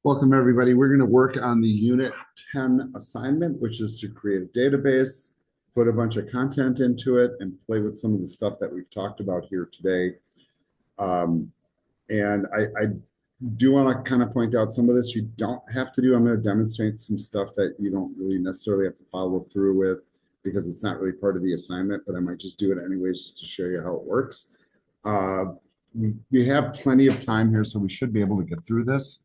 Welcome, everybody. We're going to work on the Unit 10 assignment, which is to create a database, put a bunch of content into it, and play with some of the stuff that we've talked about here today. And I do want to kind of point out some of this you don't have to do. I'm going to demonstrate some stuff that you don't really necessarily have to follow through with because it's not really part of the assignment, but I might just do it anyways just to show you how it works. We have plenty of time here, so we should be able to get through this.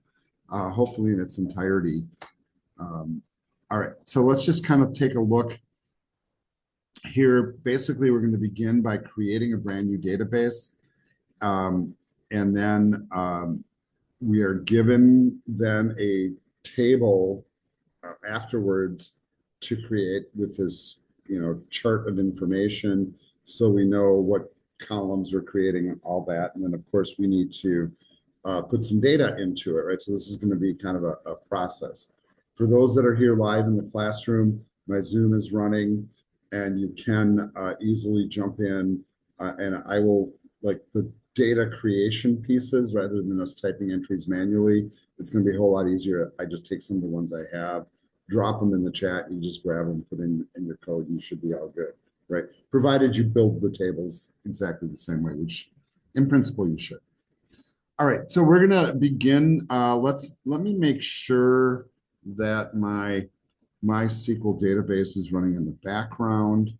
Hopefully in its entirety. All right, so let's just kind of take a look here. Basically, we're going to begin by creating a brand new database. And then we are given then a table afterwards to create with this, chart of information so we know what columns we're creating and all that. And then, of course, we need to put some data into it, right? So this is going to be kind of a process. For those that are here live in the classroom, my Zoom is running and you can easily jump in and I will, like the data creation pieces, rather than us typing entries manually, it's going to be a whole lot easier. I just take some of the ones I have, drop them in the chat, you just grab them, put in your code, and you should be all good, right? Provided you build the tables exactly the same way, which in principle you should. All right, so we're gonna begin. Let me make sure that my MySQL database is running in the background.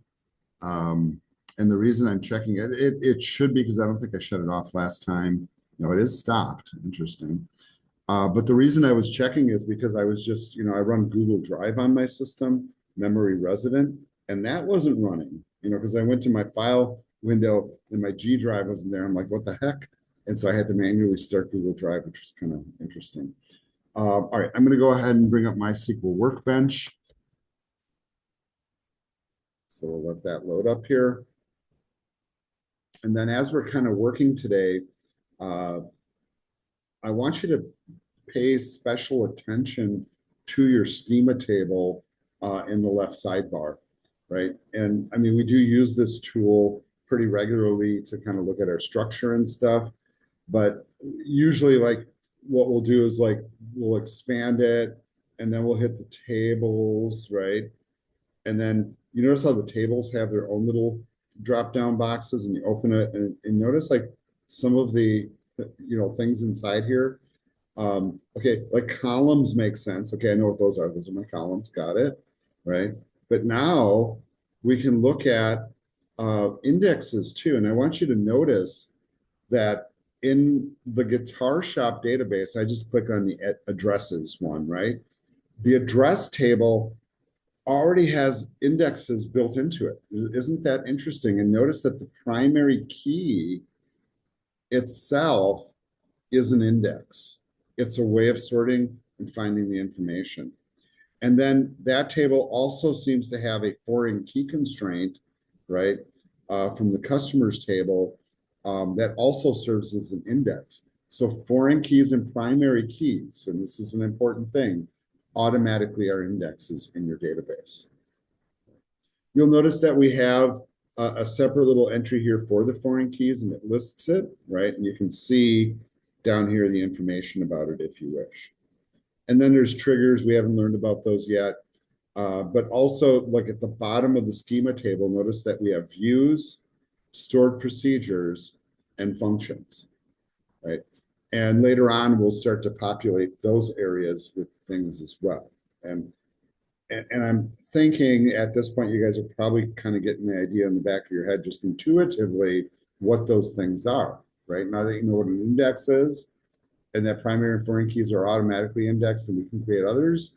And the reason I'm checking it should be because I don't think I shut it off last time. No, it is stopped. Interesting. But the reason I was checking is because I was just, I run Google Drive on my system, memory resident, and that wasn't running, because I went to my file window and my G drive wasn't there. I'm like, what the heck? And so I had to manually start Google Drive, which was kind of interesting. All right, I'm going to go ahead and bring up MySQL Workbench. So we'll let that load up here. And then as we're kind of working today, I want you to pay special attention to your schema table in the left sidebar, right? And I mean, we do use this tool pretty regularly to kind of look at our structure and stuff. But usually, like, what we'll do is, like, we'll expand it, and then we'll hit the tables, right? And then you notice how the tables have their own little drop-down boxes, and you open it, and notice, like, some of the, things inside here. Okay, like columns make sense. Okay, I know what those are. Those are my columns. Got it, right? But now we can look at indexes too. And I want you to notice that in the Guitar Shop database, I just click on the addresses one, right? The address table already has indexes built into it. Isn't that interesting? And notice that the primary key itself is an index. It's a way of sorting and finding the information. And then that table also seems to have a foreign key constraint, right, from the customers table that also serves as an index. So foreign keys and primary keys, and this is an important thing, automatically are indexes in your database. You'll notice that we have a separate little entry here for the foreign keys, and it lists it, right? And you can see down here the information about it if you wish. And then there's triggers. We haven't learned about those yet. But also, like at the bottom of the schema table, notice that we have views, stored procedures, and functions, right? And later on, we'll start to populate those areas with things as well. And I'm thinking at this point, you guys are probably kind of getting the idea in the back of your head, just intuitively, what those things are, right? Now that you know what an index is, and that primary and foreign keys are automatically indexed and we can create others.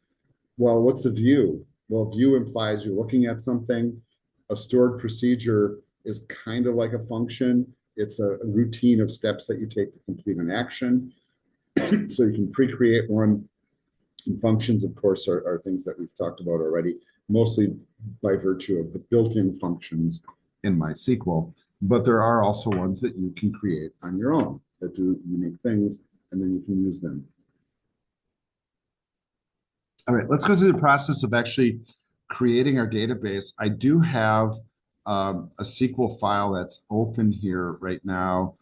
Well, what's a view? Well, view implies you're looking at something. A stored procedure is kind of like a function. It's a routine of steps that you take to complete an action. So you can pre-create one. And functions, of course, are things that we've talked about already, mostly by virtue of the built-in functions in MySQL. But there are also ones that you can create on your own that do unique things, and then you can use them. All right, let's go through the process of actually creating our database. I do have a SQL file that's open here right now.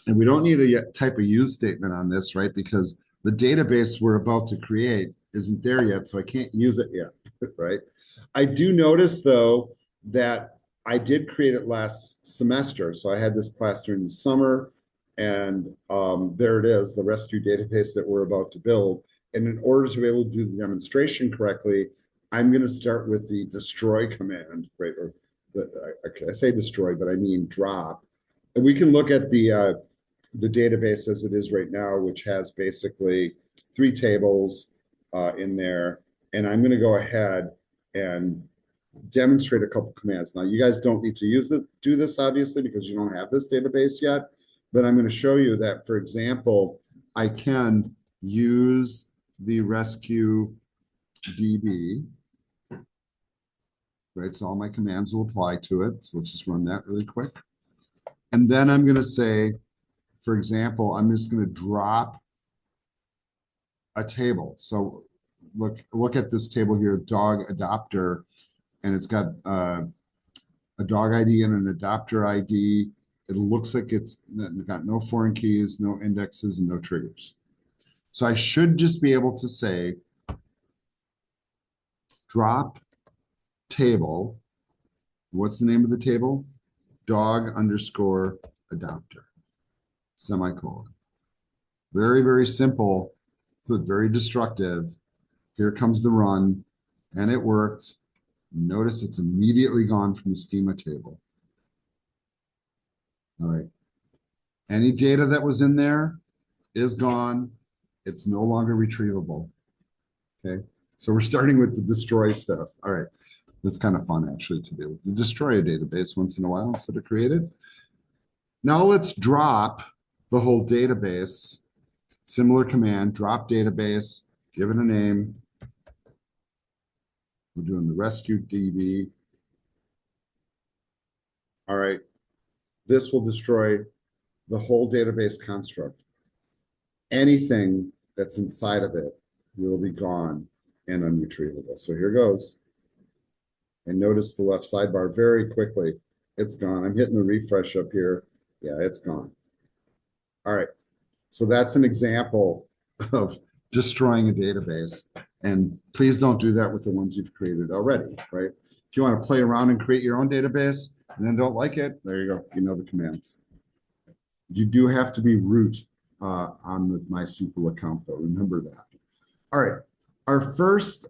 And we don't need a type of use statement on this, right? Because the database we're about to create isn't there yet, so I can't use it yet, right? I do notice though that I did create it last semester. So I had this class during the summer, and there it is, the rescue database that we're about to build. And in order to be able to do the demonstration correctly, I'm going to start with the destroy command, right? Or I say destroy, but I mean drop. And we can look at the database as it is right now, which has basically 3 tables in there. And I'm going to go ahead and demonstrate a couple commands. Now, you guys don't need to do this, obviously, because you don't have this database yet. But I'm going to show you that, for example, I can use the rescue DB, right? So all my commands will apply to it. So let's just run that really quick. And then I'm going to say, for example, I'm just going to drop a table. So look at this table here, dog adopter, and it's got a dog ID and an adopter ID. It looks like it's got no foreign keys, no indexes, and no triggers. So I should just be able to say drop table. What's the name of the table? Dog underscore adopter, semicolon. Very, very simple, but very destructive. Here comes the run, and it worked. Notice it's immediately gone from the schema table. All right. Any data that was in there is gone. It's no longer retrievable. Okay. So we're starting with the destroy stuff. All right. That's kind of fun actually to do. You destroy a database once in a while instead of create it. Now let's drop the whole database. Similar command, drop database, give it a name. We're doing the rescue DB. All right. This will destroy the whole database construct. Anything that's inside of it will be gone and unretrievable. So here goes. And notice the left sidebar very quickly. It's gone. I'm hitting the refresh up here. Yeah, it's gone. All right. So that's an example of destroying a database. And please don't do that with the ones you've created already, right? If you want to play around and create your own database and then don't like it, there you go. You know the commands. You do have to be root on the MySQL account, though. Remember that. All right. Our first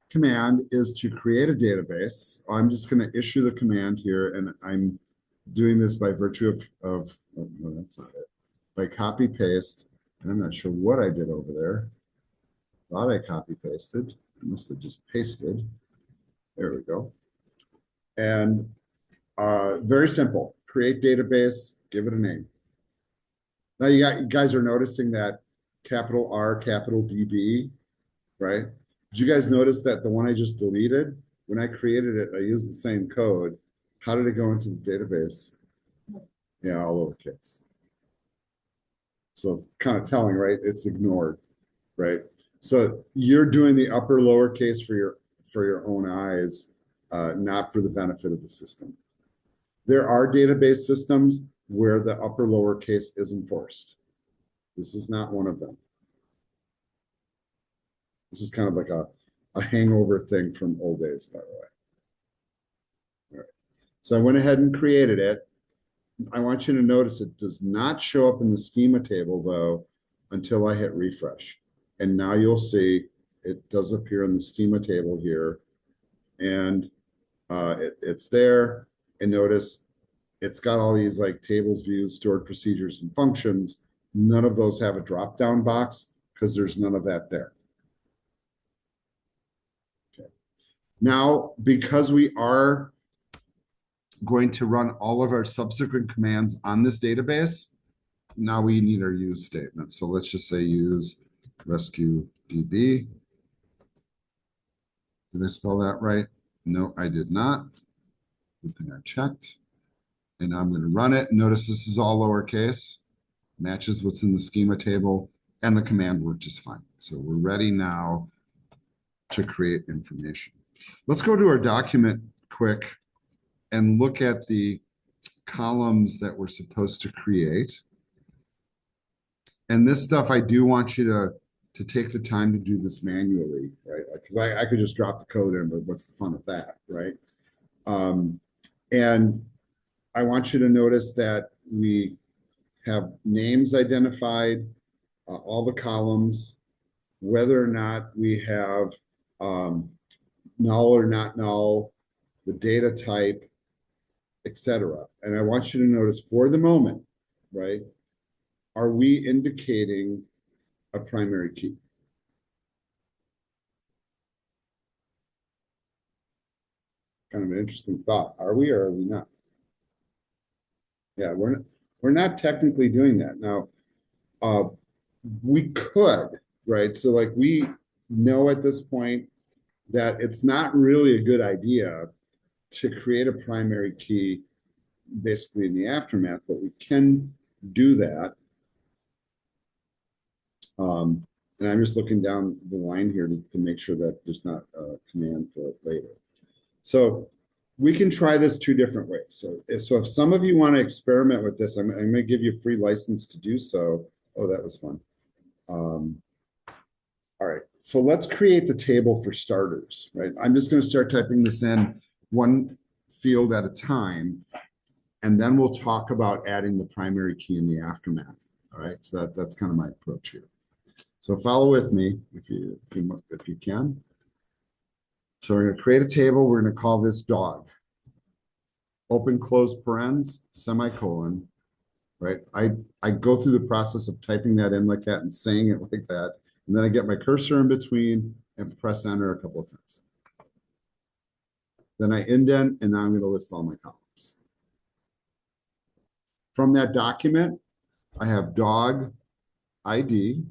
command is to create a database. I'm just going to issue the command here, and I'm doing this by virtue of oh, no, that's not it. By copy paste, and I'm not sure what I did over there. Thought I copy pasted. I must have just pasted. There we go. And very simple. Create database, give it a name. Now you guys are noticing that capital R, capital DB, right? Did you guys notice that the one I just deleted, when I created it, I used the same code. How did it go into the database? Yeah, all lowercase. So kind of telling, right? It's ignored, right? So you're doing the upper lowercase for your own eyes, not for the benefit of the system. There are database systems where the upper lowercase is enforced. This is not one of them. This is kind of like a hangover thing from old days, by the way. All right. So I went ahead and created it. I want you to notice it does not show up in the schema table, though, until I hit refresh. And now you'll see it does appear in the schema table here. And it's there. And notice it's got all these like tables, views, stored procedures, and functions. None of those have a drop-down box because there's none of that there. Okay. Now, because we are going to run all of our subsequent commands on this database, now we need our use statement. So let's just say use rescue DB. Did I spell that right? No, I did not. Good thing I checked. And I'm going to run it. Notice this is all lowercase, matches what's in the schema table, and the command worked just fine. So we're ready now to create information. Let's go to our document quick and look at the columns that we're supposed to create. And this stuff, I do want you to take the time to do this manually, right? Because I could just drop the code in, but what's the fun of that, right? Um, and I want you to notice that we have names identified, all the columns, whether or not we have null or not null, the data type, etc. And I want you to notice for the moment, right? Are we indicating a primary key? Kind of an interesting thought. Are we or are we not? Yeah, we're not technically doing that. Now, uh, we could, right? So like we know at this point that it's not really a good idea to create a primary key basically in the aftermath, but we can do that. And I'm just looking down the line here to make sure that there's not a command for it later. So we can try this two different ways. So if some of you want to experiment with this, I'm going to give you a free license to do so. Oh, that was fun. All right, so let's create the table for starters, right? I'm just going to start typing this in one field at a time, and then we'll talk about adding the primary key in the aftermath. All right, so that's kind of my approach here. So follow with me if you can. So we're going to create a table. We're going to call this dog. Open, close parens, semicolon, right? I go through the process of typing that in like that and saying it like that. And then I get my cursor in between and press enter a couple of times. Then I indent, and now I'm going to list all my columns. From that document, I have dog ID,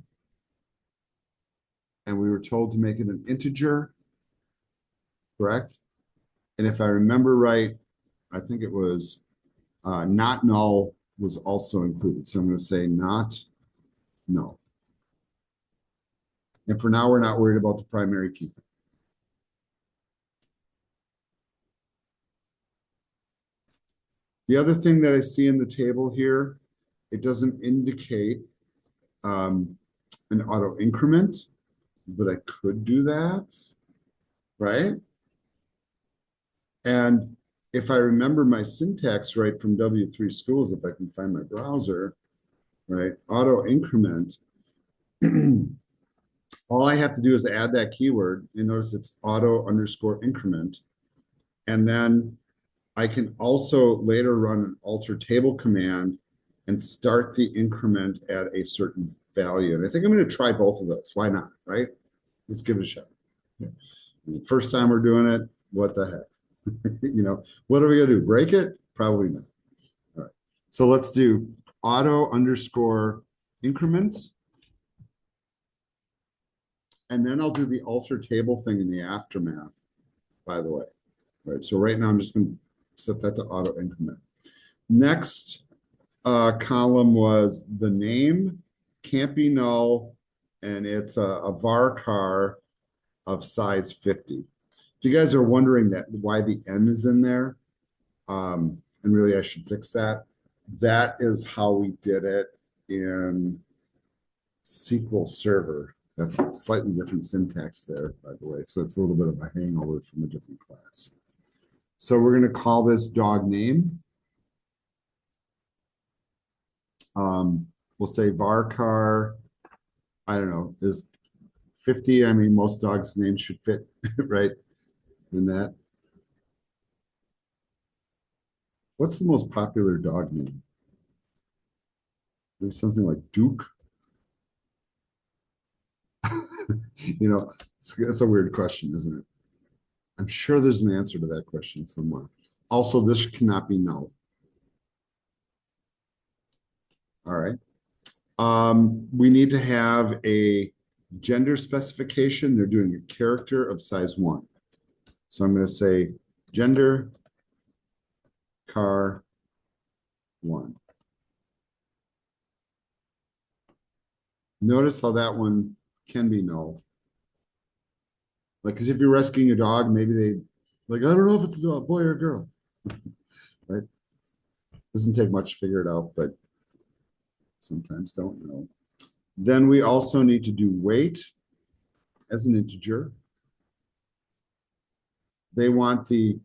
and we were told to make it an integer, correct? And if I remember right, I think it was not null was also included. So I'm going to say not null. And for now, we're not worried about the primary key. The other thing that I see in the table here, it doesn't indicate an auto increment, but I could do that, right? And if I remember my syntax right from W3 schools, if I can find my browser, right, auto increment, all I have to do is add that keyword. You notice it's auto underscore increment. And then I can also later run an alter table command and start the increment at a certain value. And I think I'm going to try both of those. Why not, right? Let's give it a shot. Yeah. First time we're doing it, what the heck? What are we going to do? Break it? Probably not. All right. So let's do auto underscore increments. And then I'll do the alter table thing in the aftermath, by the way. All right. So right now I'm just going to set that to auto increment. Next column was the name, can't be null, and it's a varchar of size 50. If you guys are wondering why the N is in there, and really I should fix that, that is how we did it in SQL Server. That's a slightly different syntax there, by the way. So it's a little bit of a hangover from a different class. So we're going to call this dog name. We'll say varchar, I don't know, is 50. I mean, most dogs' names should fit, right, in that. What's the most popular dog name? Maybe something like Duke. It's a weird question, isn't it? I'm sure there's an answer to that question somewhere. Also, this cannot be null. All right. We need to have a gender specification. They're doing a character of size 1. So I'm going to say gender car 1. Notice how that one can be null. Like, because if you're rescuing a dog, maybe I don't know if it's a dog, boy or a girl, right? Doesn't take much to figure it out, but sometimes don't know. Then we also need to do weight as an integer. They want the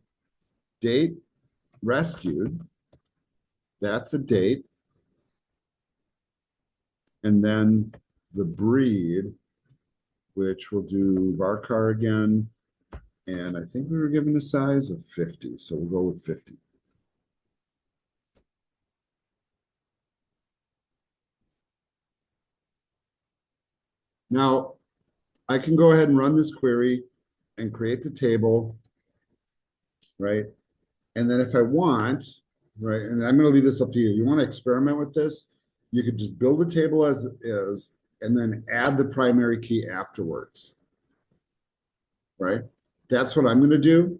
date rescued. That's a date. And then the breed, which we'll do varchar again. And I think we were given a size of 50. So we'll go with 50. Now, I can go ahead and run this query and create the table, right? And then if I want, right, and I'm going to leave this up to you. You want to experiment with this, you could just build the table as is and then add the primary key afterwards, right? That's what I'm going to do.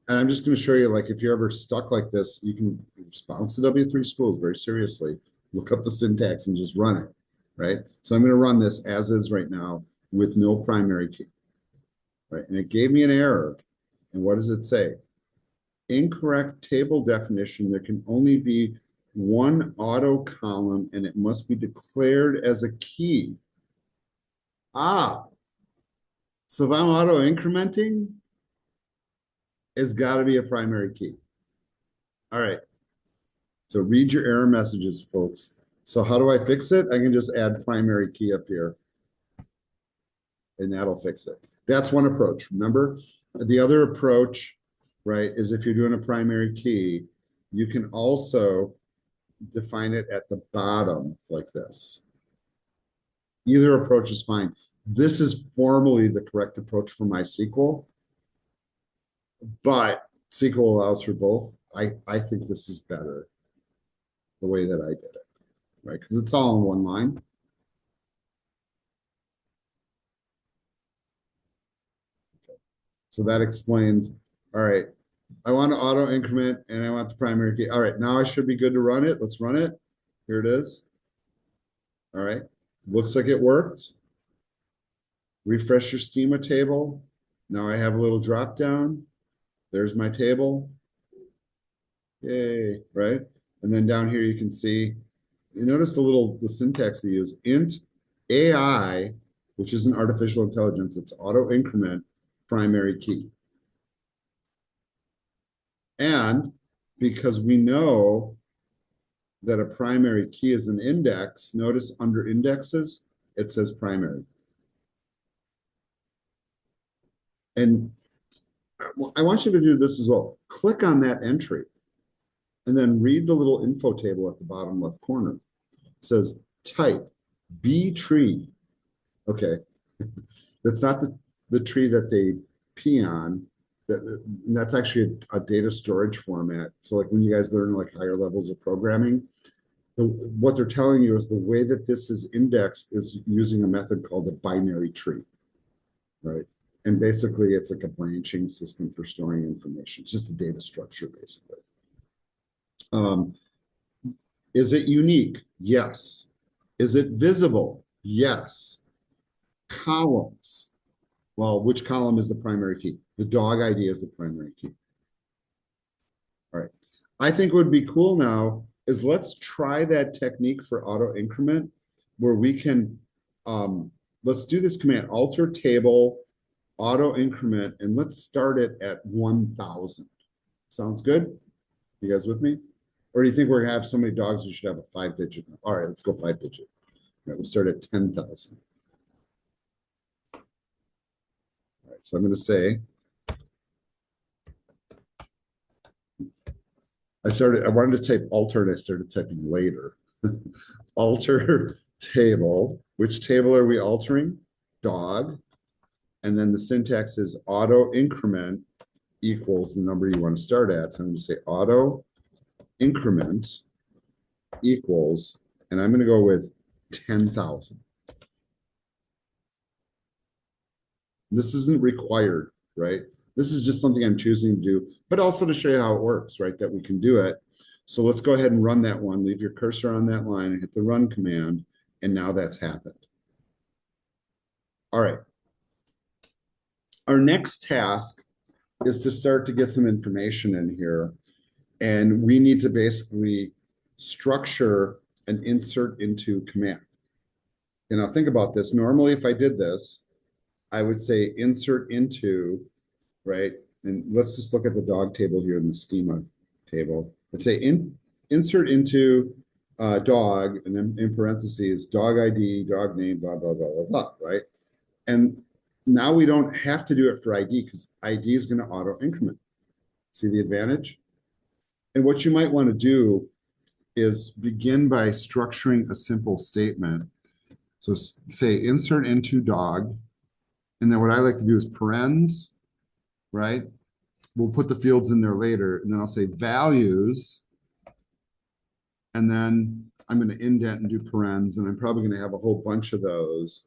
And I'm just going to show you, like, if you're ever stuck like this, you can just bounce the W3 schools very seriously, look up the syntax and just run it, right? So I'm going to run this as is right now with no primary key, right? And it gave me an error. And what does it say? Incorrect table definition. There can only be one auto column and it must be declared as a key. Ah, so if I'm auto incrementing, it's got to be a primary key. All right. So read your error messages, folks. So how do I fix it? I can just add primary key up here and that'll fix it. That's one approach. Remember, the other approach, right, is if you're doing a primary key, you can also define it at the bottom like this. Either approach is fine. This is formally the correct approach for MySQL, but SQL allows for both. I think this is better the way that I did it, right? Because it's all in one line. So that explains, all right, I want to auto increment and I want the primary key. All right, now I should be good to run it. Let's run it. Here it is. All right, looks like it worked. Refresh your schema table. Now I have a little drop down. There's my table. Yay, right? And then down here you can see, you notice the syntax they use, int AI, which is an artificial intelligence, it's auto increment primary key. And because we know that a primary key is an index, notice under indexes, it says primary. And I want you to do this as well. Click on that entry and then read the little info table at the bottom left corner. It says type B tree. Okay. That's not the tree that they pee on. That's actually a data storage format. So like when you guys learn like higher levels of programming, what they're telling you is the way that this is indexed is using a method called a binary tree, right? And basically it's like a branching system for storing information. It's just a data structure, basically. Um, is it unique? Yes. Is it visible? Yes. Columns. Well, which column is the primary key? The dog ID is the primary key. All right. I think what would be cool now is let's try that technique for auto increment where we can, let's do this command, alter table, auto increment, and let's start it at 1,000. Sounds good? You guys with me? Or do you think we're gonna have so many dogs we should have a 5-digit? All right, let's go 5-digit. All right, we'll start at 10,000. All right, so I'm gonna say, I wanted to type alter and I started typing later. Alter table. Which table are we altering? Dog. And then the syntax is auto increment equals the number you want to start at. So I'm going to say auto increment equals, and I'm going to go with 10,000. This isn't required, right? This is just something I'm choosing to do, but also to show you how it works, right? That we can do it. So let's go ahead and run that one. Leave your cursor on that line and hit the run command. And now that's happened. All right. Our next task is to start to get some information in here. And we need to basically structure an insert into command. And now think about this. Normally, if I did this, I would say insert into, right? And let's just look at the dog table here in the schema table. Let's say insert into dog, and then in parentheses, dog ID, dog name, blah, blah, blah, blah, blah, right? And now we don't have to do it for ID because ID is going to auto increment. See the advantage? And what you might want to do is begin by structuring a simple statement. So say insert into dog, and then what I like to do is parens, right? We'll put the fields in there later, and then I'll say values, and then I'm going to indent and do parens, and I'm probably going to have a whole bunch of those.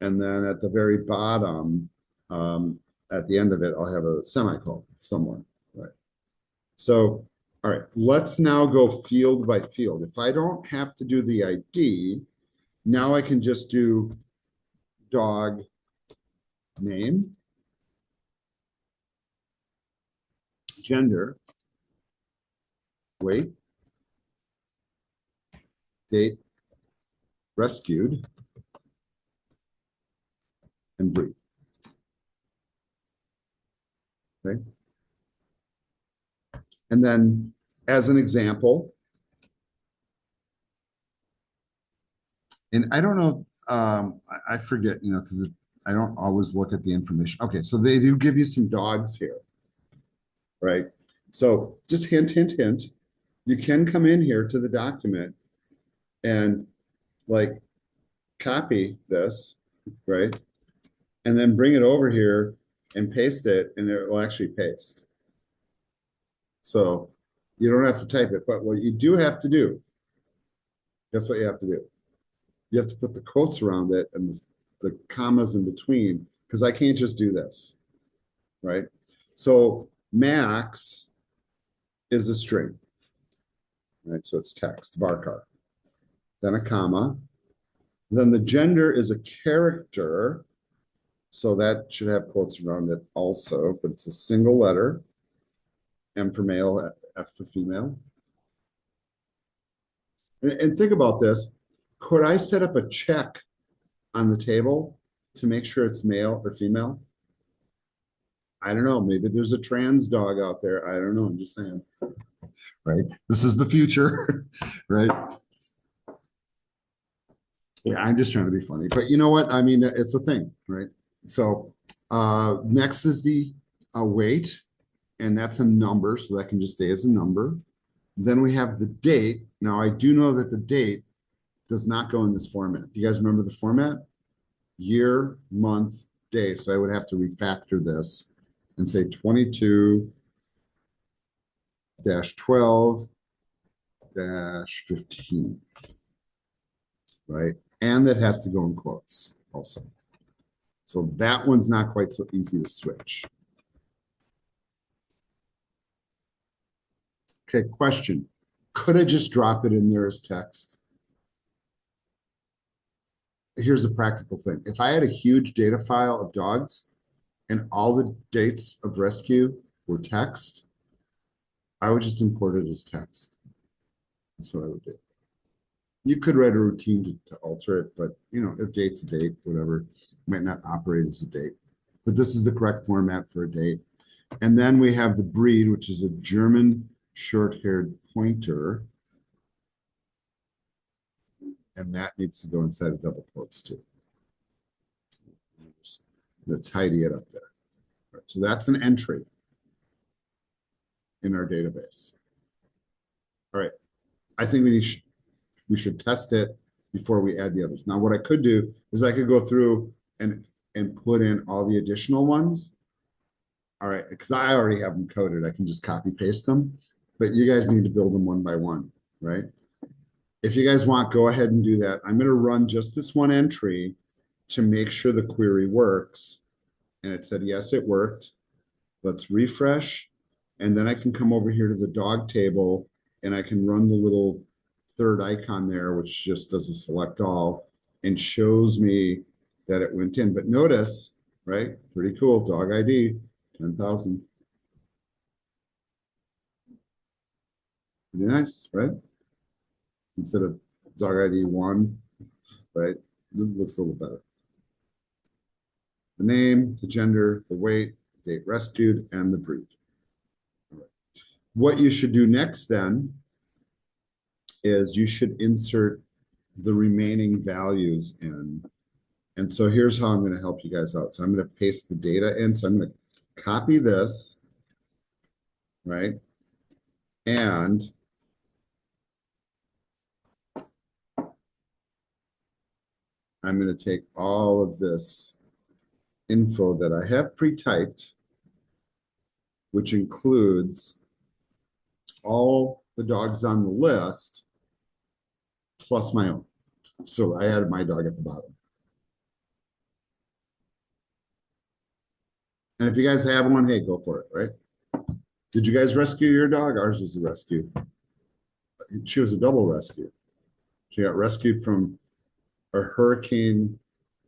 And then at the very bottom, at the end of it, I'll have a semicolon somewhere, right? So, all right, let's now go field by field. If I don't have to do the ID, now I can just do dog name, gender, weight, date, rescued, and breed. Okay. And then as an example, and I don't know, I forget, because I don't always look at the information. Okay, so they do give you some dogs here, right? So just hint, hint, hint. You can come in here to the document and like copy this, right? And then bring it over here and paste it, and it will actually paste. So you don't have to type it, but what you do have to do, guess what you have to do? You have to put the quotes around it and the commas in between, because I can't just do this, right? So max is a string, right? So it's text, varchar, then a comma. Then the gender is a character, so that should have quotes around it also, but it's a single letter. M for male, F for female. And think about this. Could I set up a check on the table to make sure it's male or female? I don't know. Maybe there's a trans dog out there. I don't know. I'm just saying. Right? This is the future, right? Yeah, I'm just trying to be funny. But you know what? I mean, it's a thing, right? So next is the weight, and that's a number, so that can just stay as a number. Then we have the date. Now, I do know that the date does not go in this format. Do you guys remember the format? Year, month, day. So I would have to refactor this and say 22-12-15, right? And that has to go in quotes also. So that one's not quite so easy to switch. Okay, question. Could I just drop it in there as text? Here's a practical thing. If I had a huge data file of dogs and all the dates of rescue were text, I would just import it as text. That's what I would do. You could write a routine to alter it, but a date's a date, whatever. Might not operate as a date. But this is the correct format for a date. And then we have the breed, which is a German short-haired pointer. And that needs to go inside of double quotes too. Just tidy it up there. Right, so that's an entry in our database. All right. I think we should test it before we add the others. Now, what I could do is I could go through and put in all the additional ones. All right, because I already have them coded. I can just copy paste them, but you guys need to build them one by one, right? If you guys want, go ahead and do that. I'm going to run just this one entry to make sure the query works. And it said, yes, it worked. Let's refresh. And then I can come over here to the dog table and I can run the little third icon there, which just does a select all and shows me that it went in. But notice, right? Pretty cool. Dog ID, 10,000. Pretty nice, right? instead of dog ID one, right? It looks a little better. The name, the gender, the weight, the date rescued, and the breed. What you should do next then is you should insert the remaining values in. And so here's how I'm going to help you guys out. So I'm going to paste the data in. So I'm going to copy this, right? And I'm going to take all of this info that I have pre-typed, which includes all the dogs on the list plus my own. So I added my dog at the bottom. And if you guys have one, hey, go for it, right? Did you guys rescue your dog? Ours was a rescue. She was a double rescue. She got rescued from a hurricane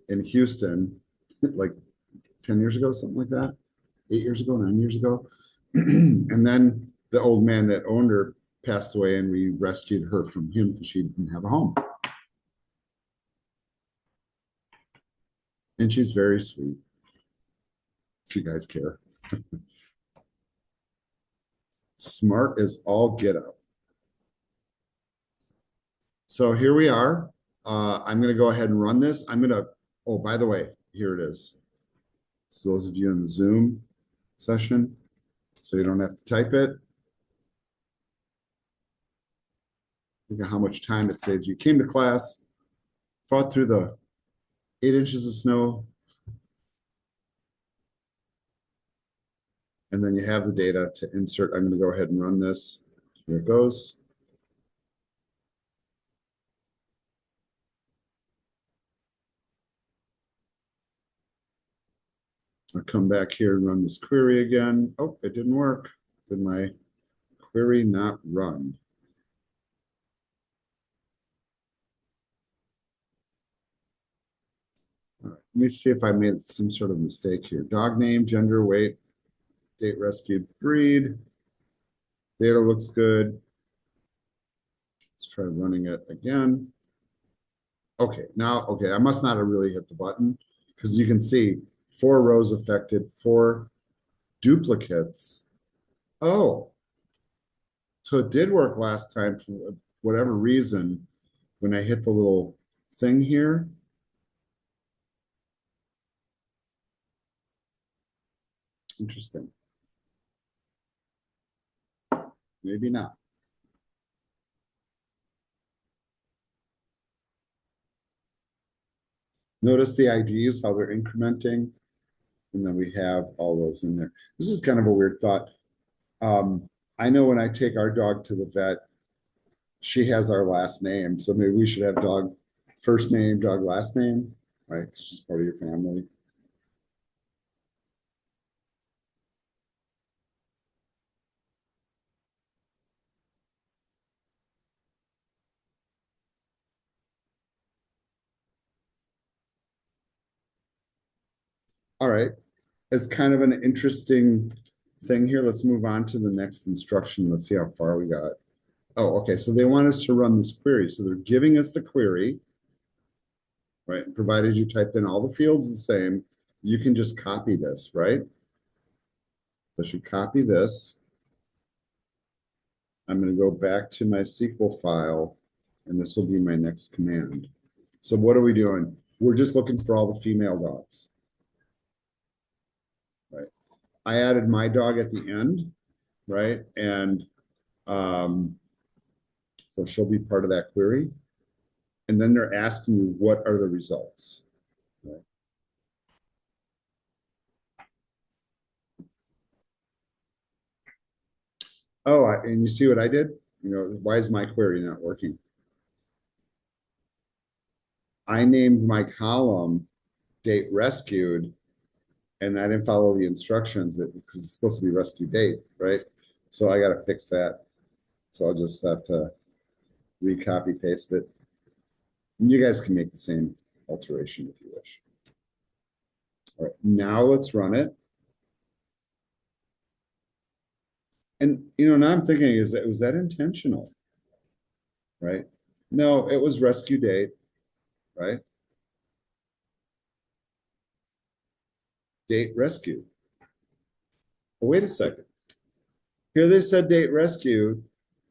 in Houston, like 10 years ago, something like that. 8 years ago, 9 years ago. And then the old man that owned her passed away, and we rescued her from him because she didn't have a home. And she's very sweet, if you guys care. Smart as all get out. So here we are. I'm going to go ahead and run this. I'm going to, oh, by the way, here it is. So those of you in the Zoom session, so you don't have to type it. Look at how much time it saves you. Came to class, fought through the 8 inches of snow, and then you have the data to insert. I'm going to go ahead and run this. Here it goes. I'll come back here and run this query again. Oh, it didn't work. Did my query not run? All right, let me see if I made some sort of mistake here. Dog name, gender, weight, date rescued, breed. Data looks good. Let's try running it again. Okay, now, okay, I must not have really hit the button because you can see 4 rows affected, 4 duplicates. Oh, so it did work last time for whatever reason when I hit the little thing here. Interesting. Maybe not. Notice the IGs, how they're incrementing, and then we have all those in there. This is kind of a weird thought. I know when I take our dog to the vet, she has our last name, so maybe we should have dog first name, dog last name, right? 'Cause she's part of your family. All right. As kind of an interesting thing here, let's move on to the next instruction. Let's see how far we got. Oh, okay. So they want us to run this query. So they're giving us the query, right? Provided you typed in all the fields the same, you can just copy this, right? So I should copy this. I'm going to go back to my SQL file, and this will be my next command. So what are we doing? We're just looking for all the female dogs, right? I added my dog at the end, right? And so she'll be part of that query. And then they're asking you, what are the results? Right? Oh, and you see what I did? You know, why is my query not working? I named my column date rescued, and I didn't follow the instructions because it's supposed to be rescue date, right? So I got to fix that. So I'll just have to recopy paste it. And you guys can make the same alteration if you wish. All right, now let's run it. And you know, now I'm thinking, was that intentional? Right? No, it was rescue date, right? Date rescue. But wait a second. Here they said date rescued,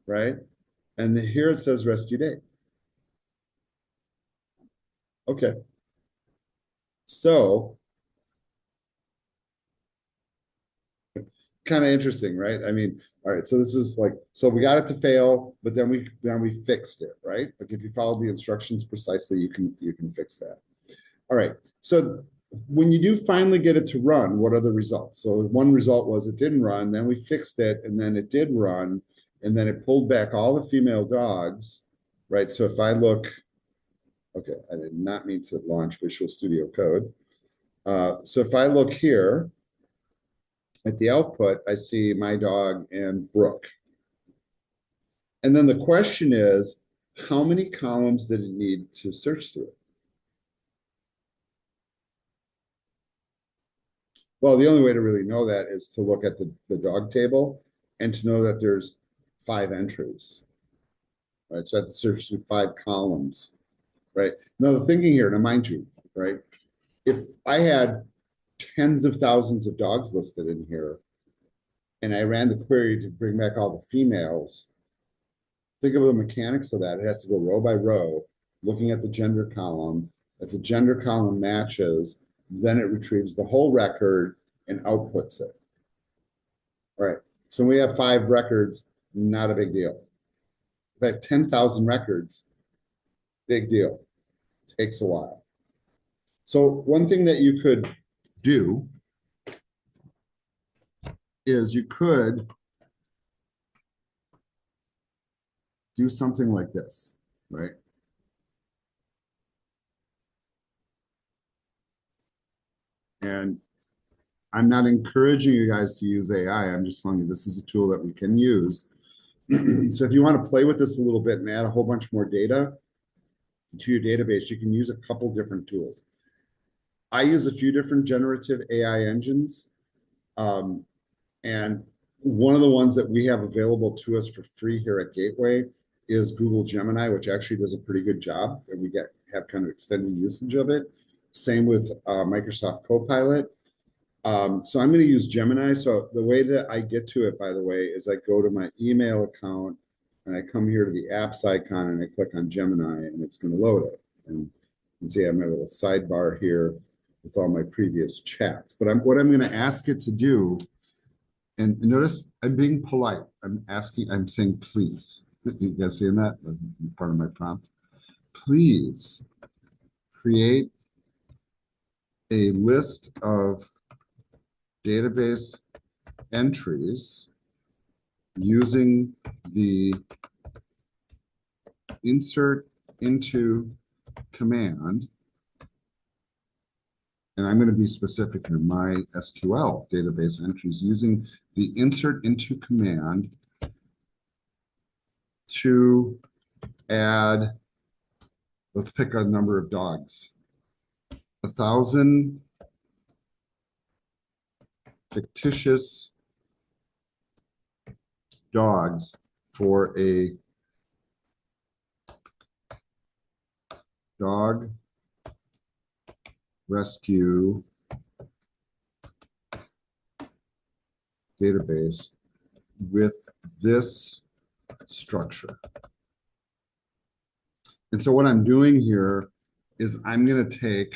right? And here it says rescue date. Okay. So kind of interesting, right? I mean, all right, so this is like, so we got it to fail, but then we fixed it, right? Like if you follow the instructions precisely, you can fix that. All right. So when you do finally get it to run, what are the results? So one result was it didn't run, then we fixed it, and then it did run, and then it pulled back all the female dogs, right? So if I look, okay, I did not mean to launch Visual Studio Code. So if I look here at the output, I see my dog and Brooke. And then the question is, how many columns did it need to search through? Well, the only way to really know that is to look at the dog table and to know that there's 5 entries, right? So I have to search through 5 columns, right? Now, the thinking here, now mind you, right? If I had tens of thousands of dogs listed in here and I ran the query to bring back all the females, think of the mechanics of that. It has to go row by row, looking at the gender column. If the gender column matches, then it retrieves the whole record and outputs it. All right. So we have 5 records, not a big deal. If I have 10,000 records, big deal. Takes a while. So one thing that you could do is you could do something like this, right? And I'm not encouraging you guys to use AI. I'm just telling you this is a tool that we can use. So if you want to play with this a little bit and add a whole bunch more data to your database, you can use a couple different tools. I use a few different generative AI engines. And one of the ones that we have available to us for free here at Gateway is Google Gemini, which actually does a pretty good job, and we have kind of extended usage of it. Same with Microsoft Copilot. So I'm going to use Gemini. So the way that I get to it, by the way, is I go to my email account and I come here to the apps icon and I click on Gemini and it's going to load it. And you can see I have my little sidebar here with all my previous chats. But what I'm going to ask it to do, and notice I'm being polite. I'm saying please. You guys seeing that? Part of my prompt. Please create a list of database entries using the insert into command. And I'm going to be specific in MySQL database entries using the insert into command to add, let's pick a number of dogs, 1,000 fictitious dogs for a dog rescue database with this structure. And so what I'm doing here is I'm going to take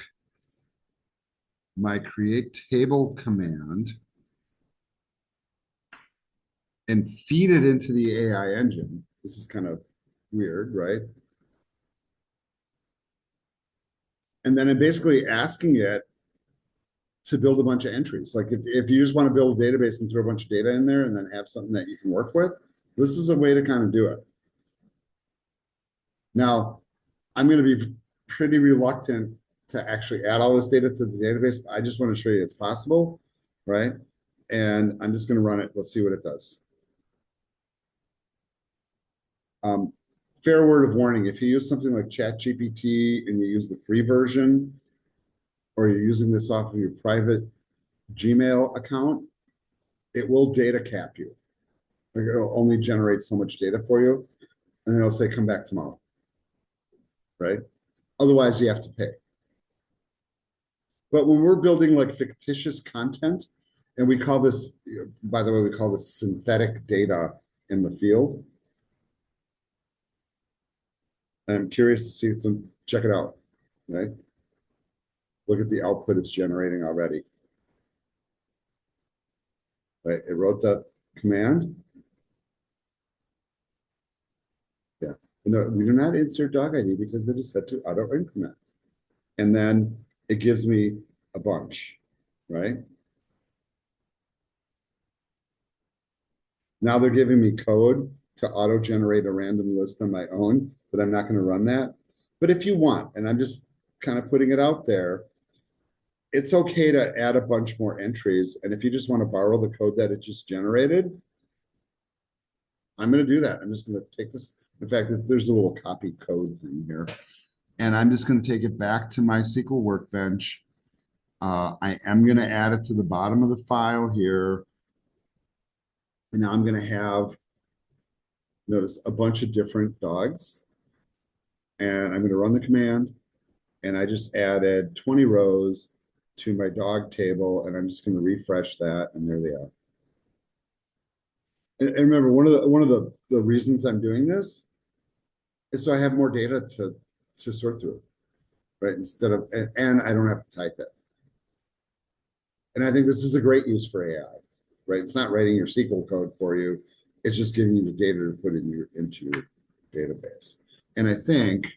my create table command and feed it into the AI engine. This is kind of weird, right? And then I'm basically asking it to build a bunch of entries. Like if you just want to build a database and throw a bunch of data in there and then have something that you can work with, this is a way to kind of do it. Now, I'm going to be pretty reluctant to actually add all this data to the database. I just want to show you it's possible, right? And I'm just going to run it. Let's see what it does. Fair word of warning, if you use something like ChatGPT and you use the free version, or you're using this off of your private Gmail account, it will data cap you. Like it'll only generate so much data for you, and then it'll say, come back tomorrow. right? Otherwise, you have to pay. But when we're building like fictitious content, and we call this, by the way, we call this synthetic data in the field. I'm curious to see some, check it out, right? Look at the output it's generating already, right? It wrote the command. Yeah. No, we do not insert dog ID because it is set to auto increment. And then it gives me a bunch, right? Now they're giving me code to auto generate a random list on my own, but I'm not going to run that. But if you want, and I'm just kind of putting it out there, it's okay to add a bunch more entries. And if you just want to borrow the code that it just generated, I'm going to do that. I'm just going to take this. In fact, there's a little copy code thing here. And I'm just going to take it back to MySQL Workbench. I am going to add it to the bottom of the file here. And now I'm going to have, notice, a bunch of different dogs. And I'm going to run the command. And I just added 20 rows to my dog table. And I'm just going to refresh that. And there they are. And remember, one of the reasons I'm doing this is so I have more data to sort through, right? Instead of, and I don't have to type it. And I think this is a great use for AI, right? It's not writing your SQL code for you. It's just giving you the data to put into your database. And I think,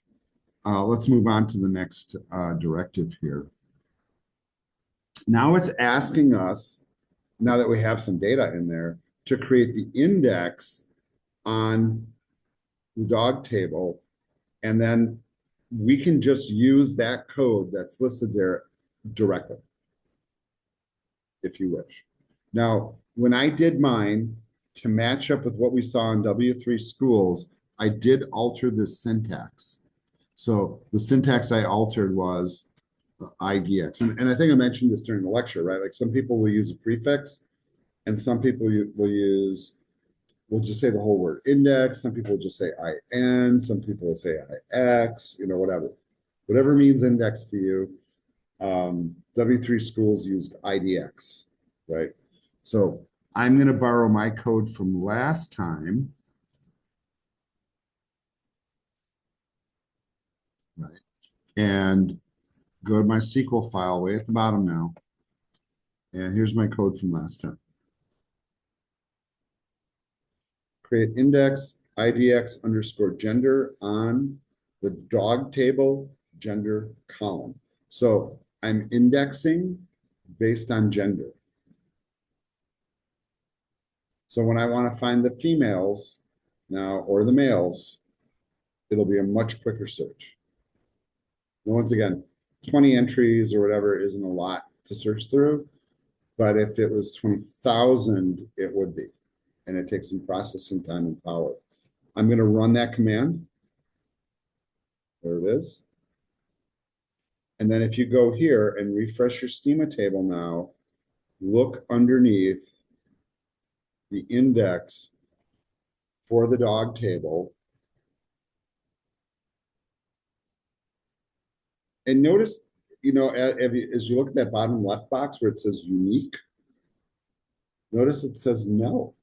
let's move on to the next directive here. Now it's asking us, now that we have some data in there, to create the index on the dog table. And then we can just use that code that's listed there directly, if you wish. Now, when I did mine to match up with what we saw in W3 schools, I did alter the syntax. So the syntax I altered was IDX. And I think I mentioned this during the lecture, right? Like some people will use a prefix and some people will use, will just say the whole word index. Some people will just say IN. Some people will say IX, whatever. Whatever means index to you. W3 schools used IDX, right? So I'm going to borrow my code from last time, right? And go to my SQL file way at the bottom now. And here's my code from last time. Create index IDX underscore gender on the dog table gender column. So I'm indexing based on gender. So when I want to find the females now or the males, it'll be a much quicker search. And once again, 20 entries or whatever isn't a lot to search through, but if it was 20,000, it would be. And it takes some processing time and power. I'm going to run that command. There it is. And then if you go here and refresh your schema table now, look underneath the index for the dog table. And notice, as you look at that bottom left box where it says unique, notice it says no.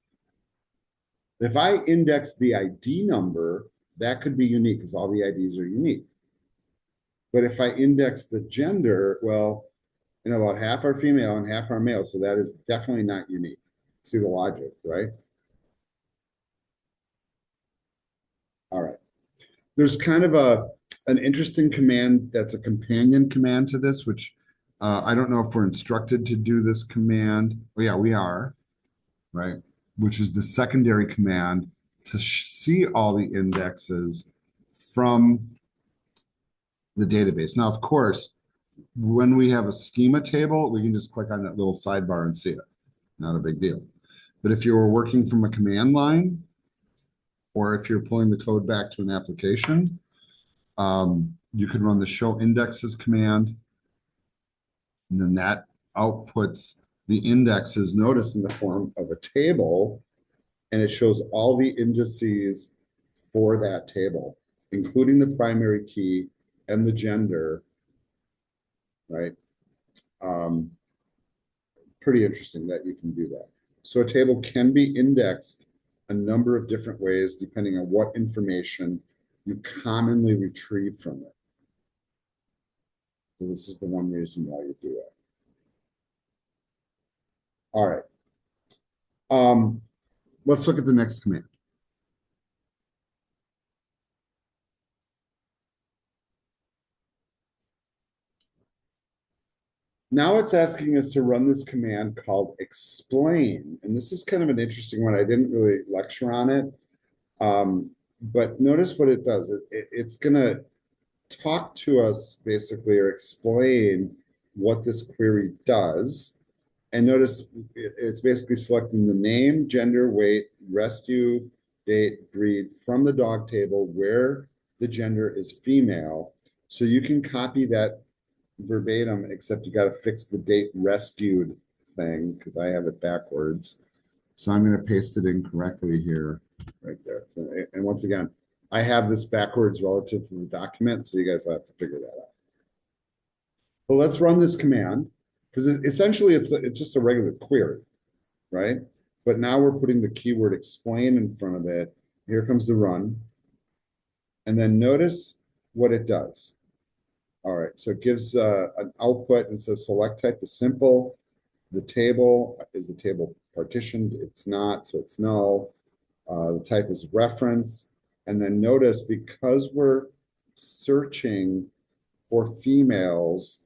If I index the ID number, that could be unique because all the IDs are unique. But if I index the gender, well, about half are female and half are male. So that is definitely not unique. See the logic, right? All right. There's kind of an interesting command that's a companion command to this, which I don't know if we're instructed to do this command. Oh, yeah, we are, right? Which is the secondary command to see all the indexes from the database. Now, of course, when we have a schema table, we can just click on that little sidebar and see it. Not a big deal. But if you were working from a command line, or if you're pulling the code back to an application, you could run the show indexes command, and then that outputs the indexes, notice, in the form of a table, and it shows all the indices for that table. including the primary key and the gender, right? Um, Pretty interesting that you can do that. So a table can be indexed a number of different ways depending on what information you commonly retrieve from it. So this is the one reason why you do it. All right. Um, let's look at the next command. Now it's asking us to run this command called explain. And this is kind of an interesting one. I didn't really lecture on it. But notice what it does. It's going to talk to us basically or explain what this query does. And notice it's basically selecting the name, gender, weight, rescue, date, breed from the dog table where the gender is female. So you can copy that verbatim, except you got to fix the date rescued thing because I have it backwards. So I'm going to paste it in correctly here, right there. And once again, I have this backwards relative to the document, so you guys will have to figure that out. But let's run this command because essentially it's just a regular query, right? But now we're putting the keyword explain in front of it. Here comes the run. And then notice what it does. All right, so it gives an output and says select type is simple. The table, is the table partitioned? It's not, so it's null. The type is reference. And then notice because we're searching for females,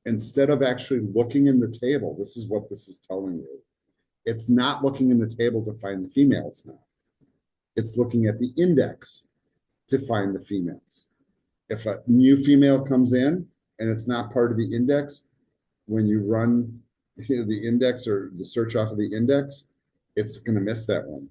instead of actually looking in the table, this is what this is telling you. It's not looking in the table to find the females now. It's looking at the index to find the females. If a new female comes in and it's not part of the index, when you run the index or the search off of the index, it's going to miss that one.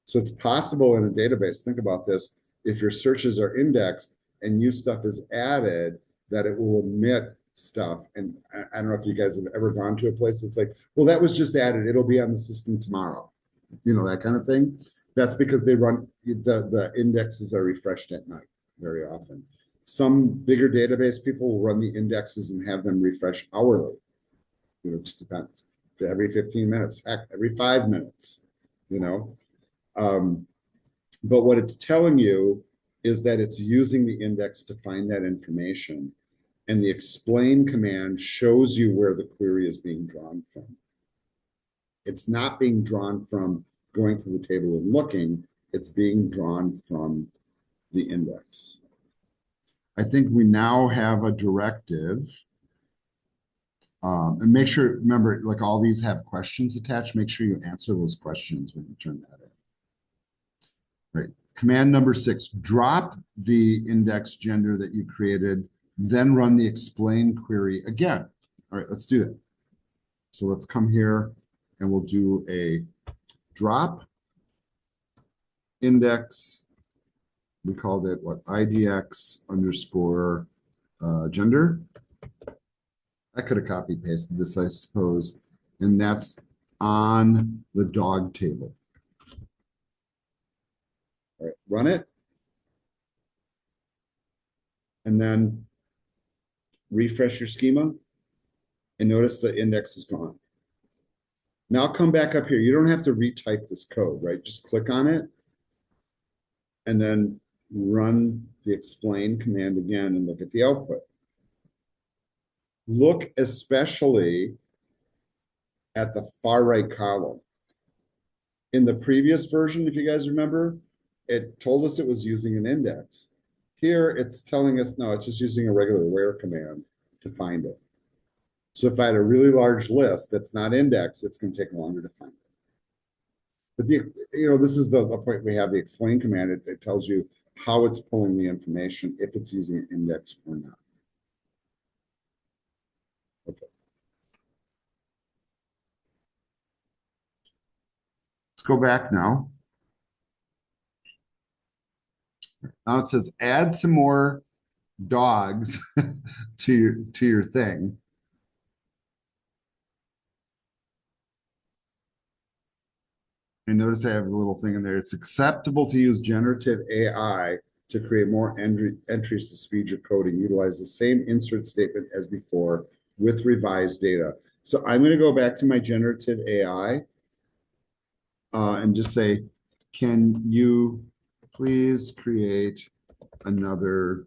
So it's possible in a database, think about this, if your searches are indexed and new stuff is added, that it will omit stuff. And I don't know if you guys have ever gone to a place that's like, well, that was just added. It'll be on the system tomorrow. You know, that kind of thing. That's because they run, the indexes are refreshed at night very often. Some bigger database people will run the indexes and have them refresh hourly. You know, it just depends. Every 15 minutes, heck, every 5 minutes, you know. Um, but what it's telling you is that it's using the index to find that information. And the explain command shows you where the query is being drawn from. It's not being drawn from going to the table and looking, it's being drawn from the index. I think we now have a directive. And make sure, remember, like all these have questions attached. Make sure you answer those questions when you turn that in. Right. Command number 6, drop the index gender that you created, then run the explain query again. All right, let's do that. So let's come here and we'll do a drop index. We called it what? IDX underscore gender. I could have copy pasted this, I suppose. And that's on the dog table. All right, run it. And then refresh your schema. And notice the index is gone. Now come back up here. You don't have to retype this code, right? Just click on it and then run the explain command again and look at the output. Look especially at the far right column. In the previous version, if you guys remember, it told us it was using an index. Here, it's telling us, no, it's just using a regular where command to find it. So if I had a really large list that's not indexed, it's going to take longer to find it. But this is the point we have the explain command. It tells you how it's pulling the information, if it's using an index or not. Okay. Let's go back now. Now it says add some more dogs to your thing. And notice I have a little thing in there. It's acceptable to use generative AI to create more entries to speed your coding. Utilize the same insert statement as before with revised data. So I'm going to go back to my generative AI and just say, can you please create another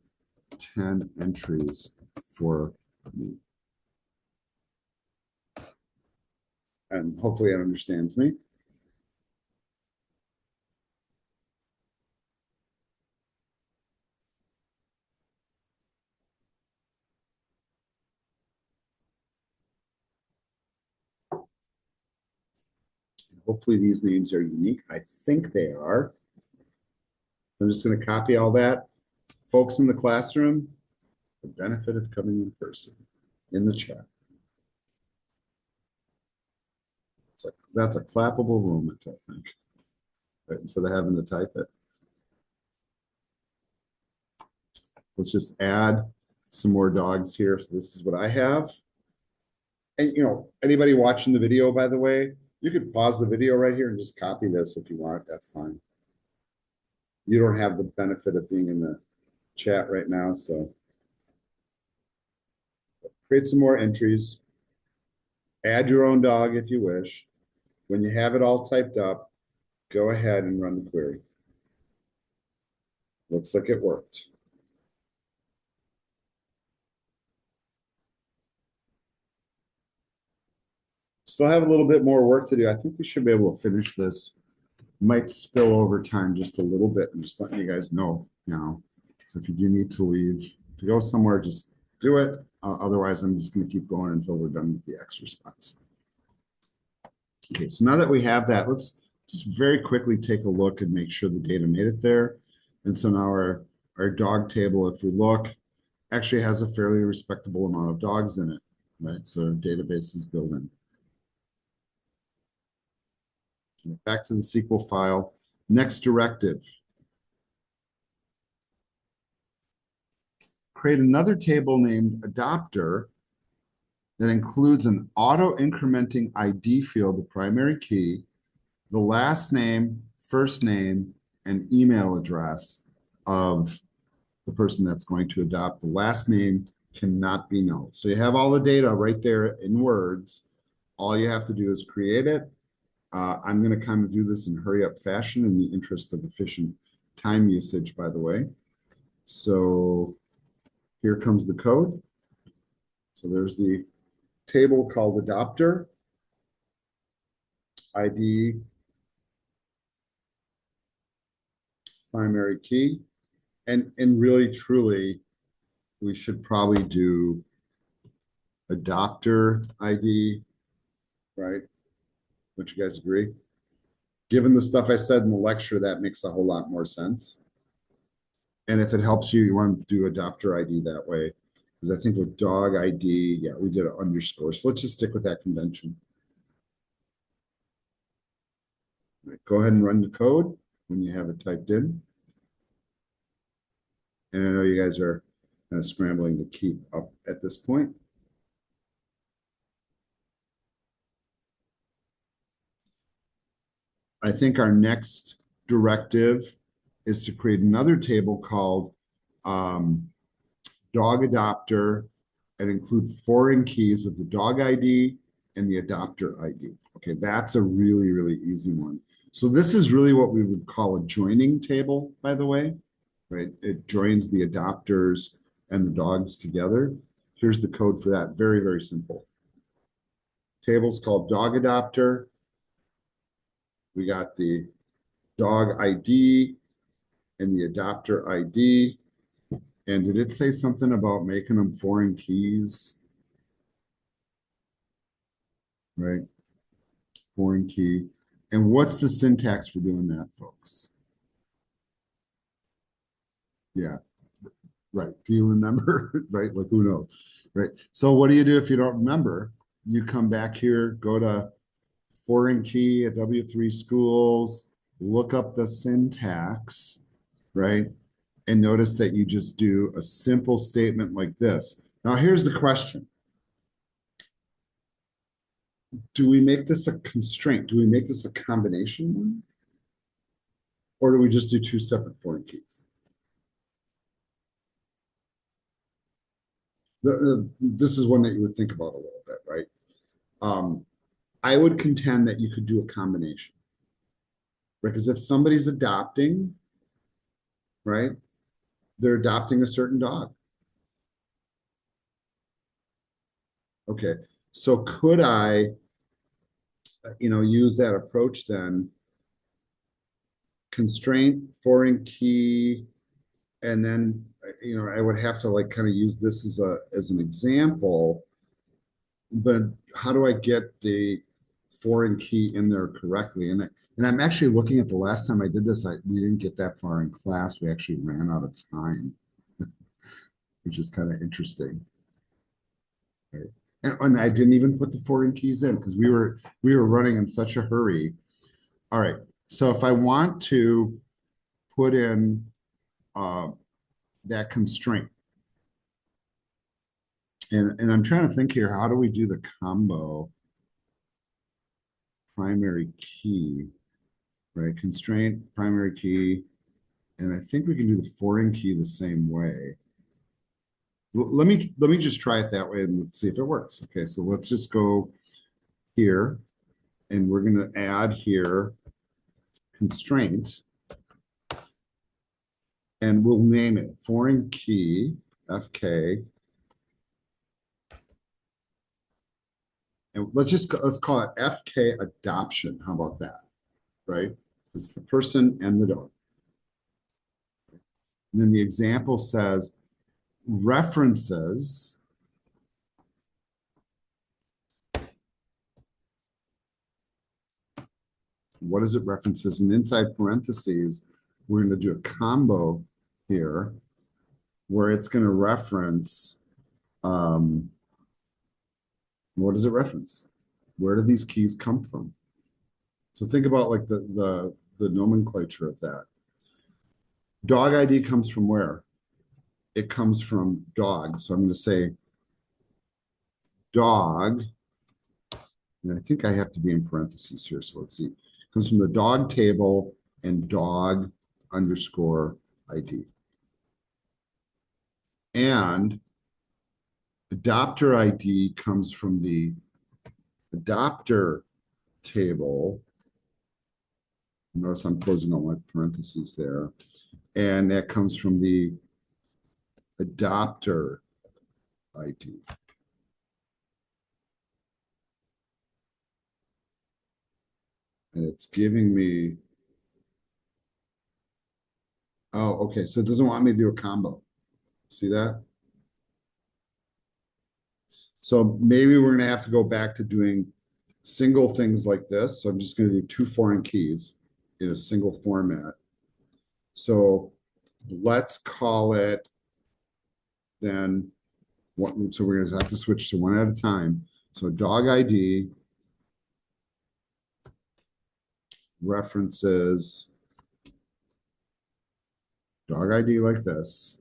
10 entries for me? And hopefully it understands me. Hopefully these names are unique. I think they are. I'm just going to copy all that. Folks in the classroom, the benefit of coming in person in the chat. That's a clappable moment, I think, right? Instead of having to type it. Let's just add some more dogs here. So this is what I have. And anybody watching the video, by the way, you could pause the video right here and just copy this if you want. That's fine. You don't have the benefit of being in the chat right now, so create some more entries. Add your own dog if you wish. When you have it all typed up, go ahead and run the query. Looks like it worked. Still have a little bit more work to do. I think we should be able to finish this. Might spill over time just a little bit. I'm just letting you guys know now. So if you do need to leave to go somewhere, just do it. Otherwise, I'm just going to keep going until we're done with the exercise. Okay, so now that we have that, let's just very quickly take a look and make sure the data made it there. And so now our dog table, if we look, actually has a fairly respectable amount of dogs in it, right? So our database is built in. Back to the SQL file. Next directive. Create another table named adopter that includes an auto-incrementing ID field, the primary key, the last name, first name, and email address of the person that's going to adopt. The last name cannot be known. So you have all the data right there in words. All you have to do is create it. I'm going to kind of do this in hurry up fashion in the interest of efficient time usage, by the way. So here comes the code. So there's the table called adopter, ID, primary key, and really truly, we should probably do adopter ID, right? Don't you guys agree? Given the stuff I said in the lecture, that makes a whole lot more sense. And if it helps you, you want to do adopter ID that way. Because I think with dog ID, yeah, we did an underscore. So let's just stick with that convention. Right, go ahead and run the code when you have it typed in. And I know you guys are kind of scrambling to keep up at this point. I think our next directive is to create another table called dog adopter and include foreign keys of the dog ID and the adopter ID. Okay, that's a really, really easy one. So this is really what we would call a joining table, by the way, right? It joins the adopters and the dogs together. Here's the code for that. Very, very simple. Table's called dog adopter. We got the dog ID and the adopter ID. And did it say something about making them foreign keys? Right? Foreign key. And what's the syntax for doing that, folks? Yeah, right. Do you remember? Right? Like, who knows? Right. So what do you do if you don't remember? You come back here, go to foreign key at W3 schools, look up the syntax, right? And notice that you just do a simple statement like this. Now, here's the question. Do we make this a constraint? Do we make this a combination one? Or do we just do two separate foreign keys? This is one that you would think about a little bit, right? Um, I would contend that you could do a combination, right? Because if somebody's adopting, right, they're adopting a certain dog. Okay, so could I, use that approach then? Constraint, foreign key, and then I would have to like kind of use this as an example, but how do I get the foreign key in there correctly? And I'm actually looking at the last time I did this, we didn't get that far in class. We actually ran out of time, which is kind of interesting. Right? And I didn't even put the foreign keys in because we were running in such a hurry. All right. So if I want to put in uh, that constraint, and I'm trying to think here, how do we do the combo primary key, right? Constraint, primary key, and I think we can do the foreign key the same way. Let me just try it that way and let's see if it works. Okay, so let's just go here and we're going to add here constraint and we'll name it foreign key FK. And let's call it FK adoption. How about that? Right? It's the person and the dog. And then the example says references. What is it references? And inside parentheses, we're going to do a combo here where it's going to reference, um, what does it reference? Where do these keys come from? So think about like the nomenclature of that. Dog ID comes from where? It comes from dog. So I'm going to say dog, and I think I have to be in parentheses here. So let's see. It comes from the dog table and dog underscore ID. And adopter ID comes from the adopter table. Notice I'm closing all my parentheses there. And that comes from the adopter ID. And it's giving me, oh, okay. So it doesn't want me to do a combo. See that? So maybe we're going to have to go back to doing single things like this. So I'm just going to do two foreign keys in a single format. So let's call it then what, so we're going to have to switch to one at a time. So dog ID references dog ID like this.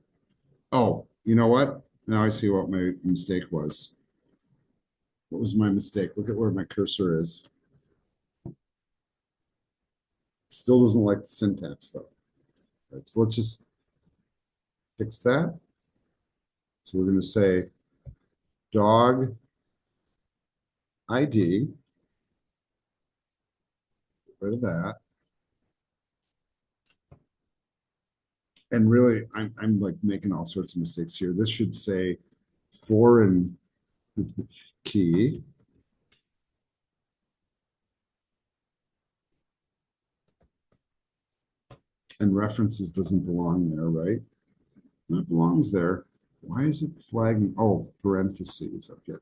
Oh, you know what? Now I see what my mistake was. What was my mistake? Look at where my cursor is. Still doesn't like the syntax though. Right, so let's just fix that. So we're going to say dog ID, get rid of that. And really, I'm like making all sorts of mistakes here. This should say foreign key. And references doesn't belong there, right? It belongs there. Why is it flagging? Oh, parentheses. Okay.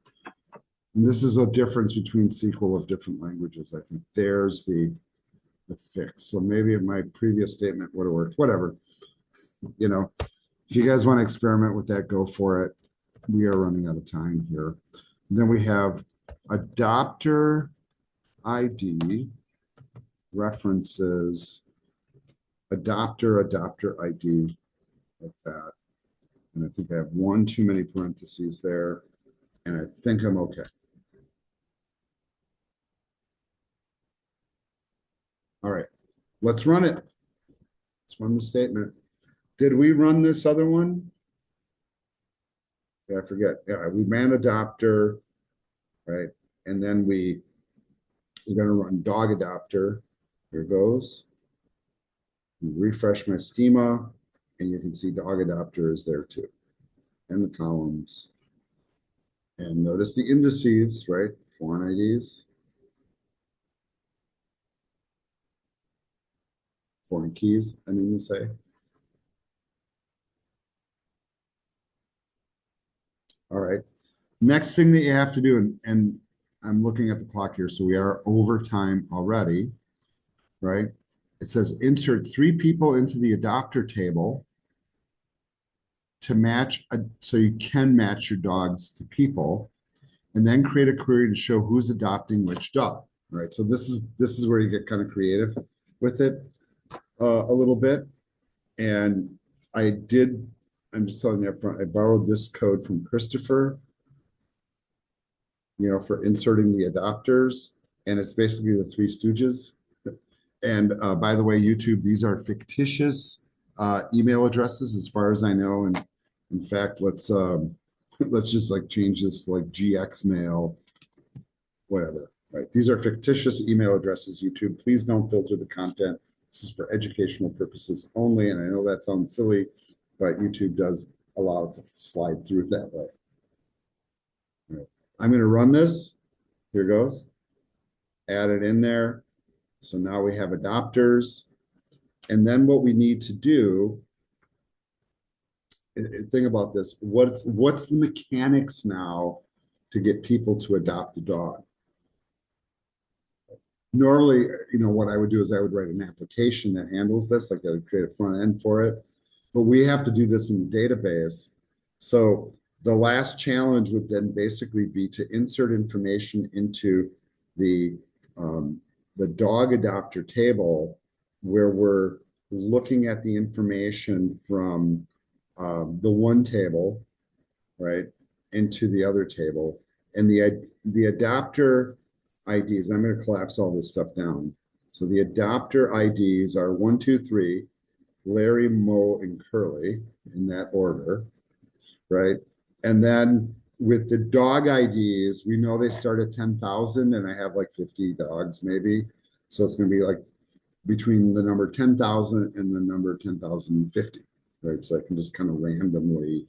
And this is a difference between SQL of different languages. I think there's the fix. So maybe in my previous statement would have worked. Whatever. If you guys want to experiment with that, go for it. We are running out of time here. And then we have adopter ID references adopter ID like that. And I think I have one too many parentheses there. And I think I'm okay. All right, let's run it. Let's run the statement. Did we run this other one? Yeah, I forget. Yeah, we ran adopter, right? And then we're going to run dog adopter. Here goes. Refresh my schema, and you can see dog adopter is there too, and the columns. And notice the indices, right? Foreign IDs, foreign keys, I mean to say. All right. Next thing that you have to do, and I'm looking at the clock here, so we are over time already, right? It says insert three people into the adopter table to match, so you can match your dogs to people, and then create a query to show who's adopting which dog. All right, so this is where you get kind of creative with it a little bit. And I did, I'm just telling you up front, I borrowed this code from Christopher, for inserting the adopters, and it's basically the Three Stooges. And by the way, YouTube, these are fictitious email addresses, as far as I know. And in fact, let's just like change this to like GX mail, whatever. Right? These are fictitious email addresses. YouTube, please don't filter the content. This is for educational purposes only. And I know that sounds silly, but YouTube does allow it to slide through that way. All right. I'm going to run this. Here goes. Add it in there. So now we have adopters. And then what we need to do, think about this, what's the mechanics now to get people to adopt a dog? Normally, what I would do is I would write an application that handles this, like I would create a front end for it. But we have to do this in the database. So the last challenge would then basically be to insert information into the the dog adopter table, where we're looking at the information from the one table, right, into the other table. And the adopter IDs, I'm going to collapse all this stuff down. So the adopter IDs are 1, 2, 3, Larry, Mo, and Curly in that order, right? And then with the dog IDs, we know they start at 10,000, and I have like 50 dogs maybe. So it's going to be like between the number 10,000 and the number 10,050, right? So I can just kind of randomly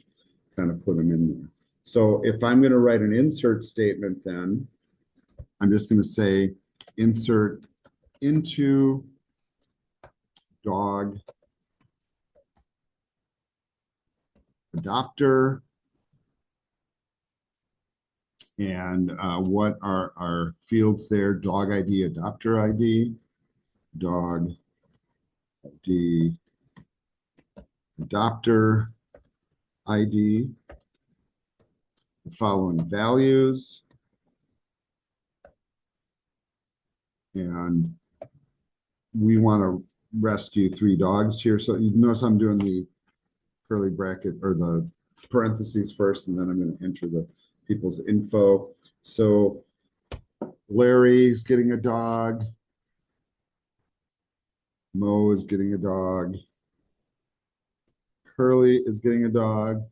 kind of put them in there. So if I'm going to write an insert statement, then I'm just going to say insert into dog adopter. And what are our fields there? Dog ID, adopter ID, dog ID, adopter ID, the following values. And we want to rescue 3 dogs here. So you notice I'm doing the curly bracket or the parentheses first, and then I'm going to enter the people's info. So Larry's getting a dog. Mo is getting a dog. Curly is getting a dog.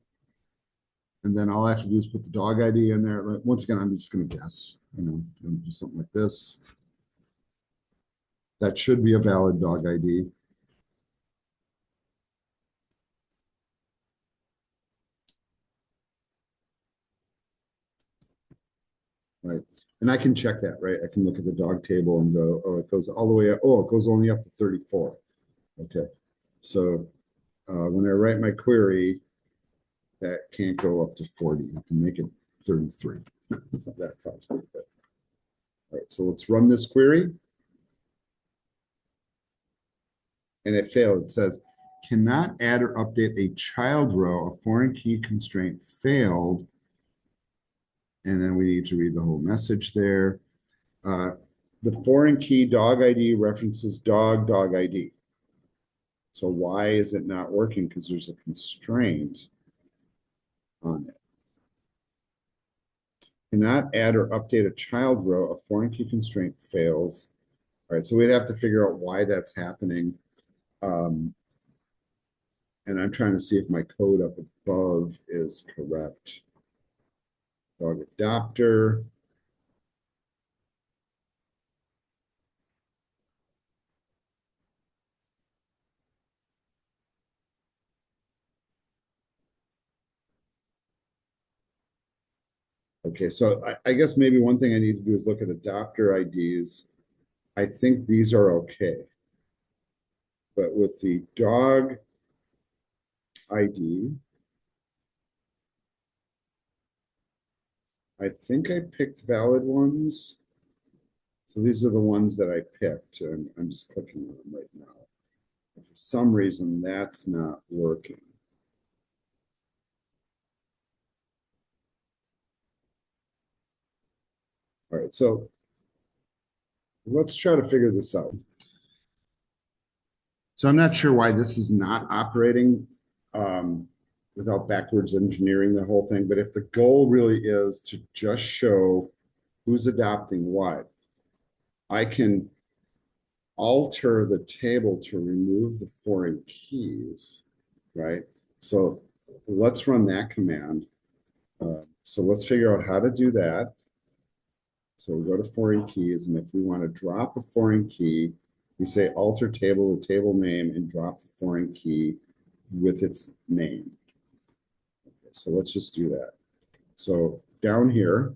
And then all I have to do is put the dog ID in there. Once again, I'm just going to guess, do something like this. That should be a valid dog ID. Right. And I can check that, right? I can look at the dog table and go, oh, it goes all the way up. Oh, it goes only up to 34. Okay. So when I write my query, that can't go up to 40. I can make it 33. So that sounds pretty good. All right, so let's run this query. And it failed. It says, cannot add or update a child row. A foreign key constraint failed. And then we need to read the whole message there. The foreign key dog ID references dog ID. So why is it not working? Because there's a constraint on it. Cannot add or update a child row. A foreign key constraint fails. All right, so we'd have to figure out why that's happening. And I'm trying to see if my code up above is correct. dog adopter. Okay, so I guess maybe one thing I need to do is look at adopter IDs. I think these are okay. But with the dog ID, I think I picked valid ones. So these are the ones that I picked. And I'm just clicking on them right now. For some reason, that's not working. All right, so let's try to figure this out. So I'm not sure why this is not operating without backwards engineering the whole thing. But if the goal really is to just show who's adopting what, I can alter the table to remove the foreign keys, right? So let's run that command. So let's figure out how to do that. So we go to foreign keys, and if we want to drop a foreign key, we say alter table, the table name, and drop the foreign key with its name. Okay, so let's just do that. So down here,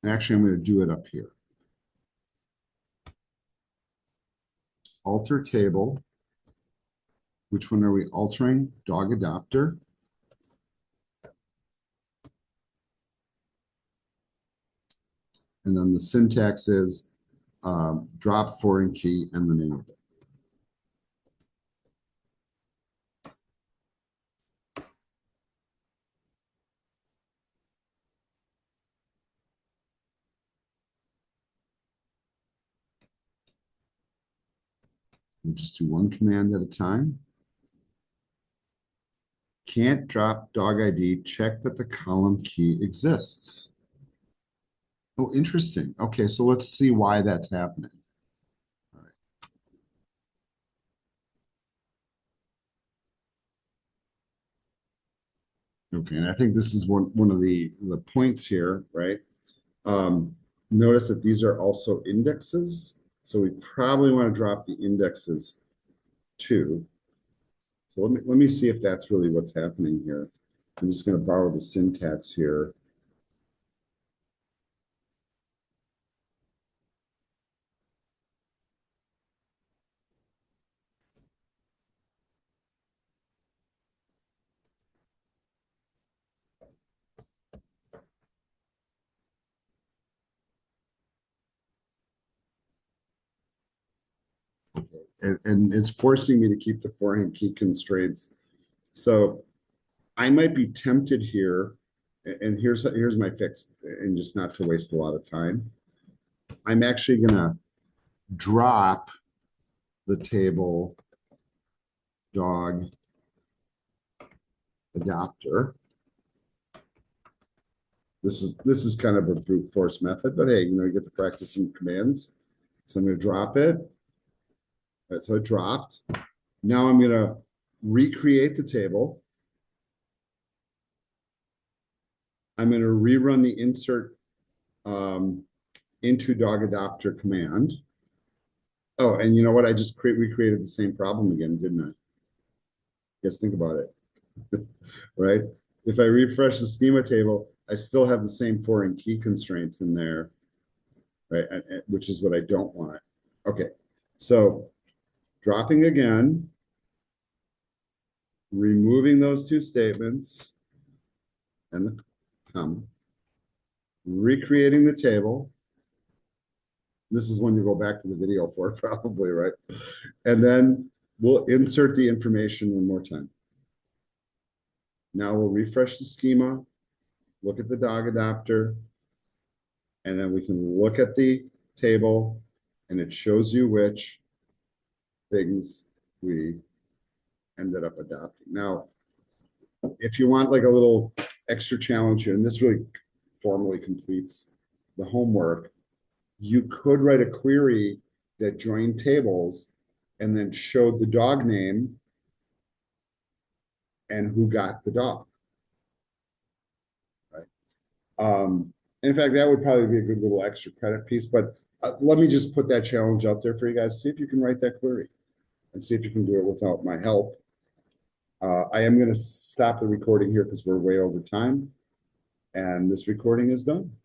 actually, I'm going to do it up here. Alter table. Which one are we altering? Dog adopter. And then the syntax is drop foreign key and the name of it. We'll just do one command at a time. Can't drop dog ID. Check that the column key exists. Oh, interesting. Okay, so let's see why that's happening. All right. Okay, and I think this is one of the points here, right? Notice that these are also indexes. So we probably want to drop the indexes too. So let me see if that's really what's happening here. I'm just going to borrow the syntax here. And it's forcing me to keep the forehand key constraints. So I might be tempted here, and here's my fix, and just not to waste a lot of time. I'm actually gonna drop the table dog adopter. This is kind of a brute force method, but hey, you get to practice some commands. So I'm gonna drop it. All right, so it dropped. Now I'm gonna recreate the table. I'm gonna rerun the insert into dog adopter command. Oh, and you know what? I just recreated the same problem again, didn't I? Guess think about it, right? If I refresh the schema table, I still have the same foreign key constraints in there, right? Which is what I don't want. Okay, so dropping again, removing those two statements and the comma, recreating the table. This is when you go back to the video for probably, right? And then we'll insert the information one more time. Now we'll refresh the schema, look at the dog adopter, and then we can look at the table and it shows you which things we ended up adopting. Now, if you want like a little extra challenge here, and this really formally completes the homework, you could write a query that joined tables and then showed the dog name and who got the dog. In fact, that would probably be a good little extra credit piece, but let me just put that challenge out there for you guys. See if you can write that query and see if you can do it without my help. I am going to stop the recording here because we're way over time, and this recording is done.